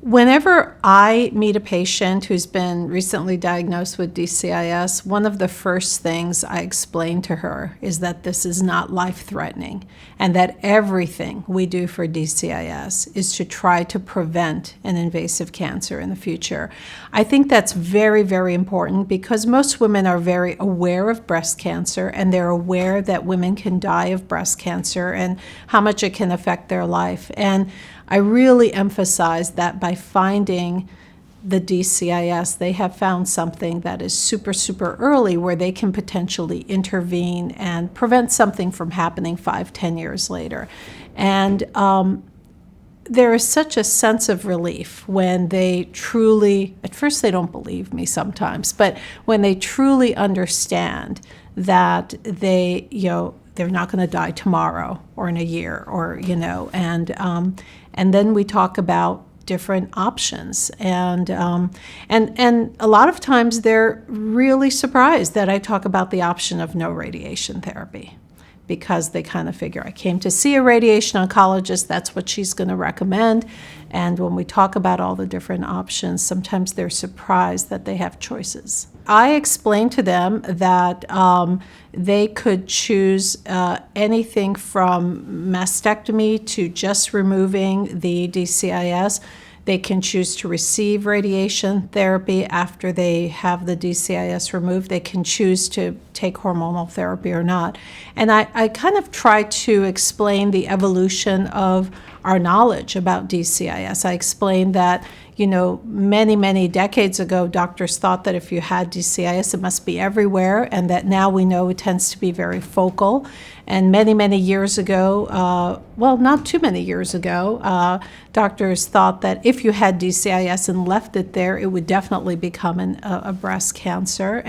Whenever I meet a patient who's been recently diagnosed with DCIS, one of the first things I explain to her is that this is not life-threatening and that everything we do for DCIS is to try to prevent an invasive cancer in the future. I think that's very, very important because most women are very aware of breast cancer and they're aware that women can die of breast cancer and how much it can affect their life. And I really emphasize that by finding the DCIS, they have found something that is super, super early where they can potentially intervene and prevent something from happening 5-10 years later. And there is such a sense of relief when they truly, at first they don't believe me sometimes, but when they truly understand that they're not going to die tomorrow or in a year or, and then we talk about different options. And a lot of times they're really surprised that I talk about the option of no radiation therapy because they kind of figure I came to see a radiation oncologist, that's what she's going to recommend. And when we talk about all the different options, sometimes they're surprised that they have choices. I explain to them that they could choose anything from mastectomy to just removing the DCIS. They can choose to receive radiation therapy after they have the DCIS removed. They can choose to take hormonal therapy or not. And I kind of try to explain the evolution of our knowledge about DCIS. I explained that, many, many decades ago, doctors thought that if you had DCIS, it must be everywhere, and that now we know it tends to be very focal. And many, many years ago, not too many years ago, doctors thought that if you had DCIS and left it there, it would definitely become a breast cancer.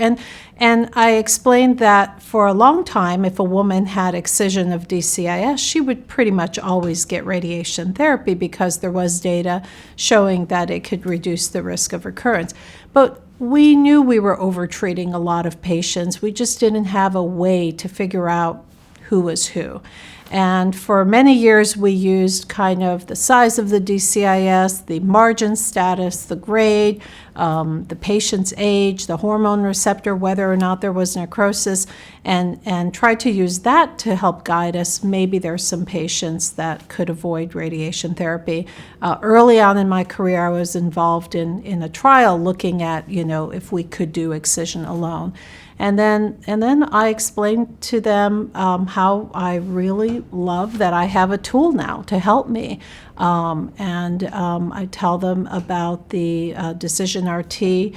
And I explained that for a long time, if a woman had excision of DCIS, she would pretty much always get radiation therapy because there was data showing that it could reduce the risk of recurrence. But we knew we were overtreating a lot of patients. We just didn't have a way to figure out who was who. And for many years, we used kind of the size of the DCIS, the margin status, the grade, the patient's age, the hormone receptor, whether or not there was necrosis, and tried to use that to help guide us. Maybe there's some patients that could avoid radiation therapy. Early on in my career, I was involved in a trial looking at, if we could do excision alone. And then I explained to them how I really love that I have a tool now to help me. I tell them about the DecisionRT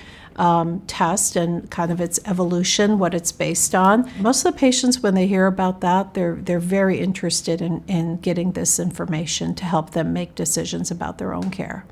test and kind of its evolution, what it's based on. Most of the patients, when they hear about that, they're very interested in getting this information to help them make decisions about their own care.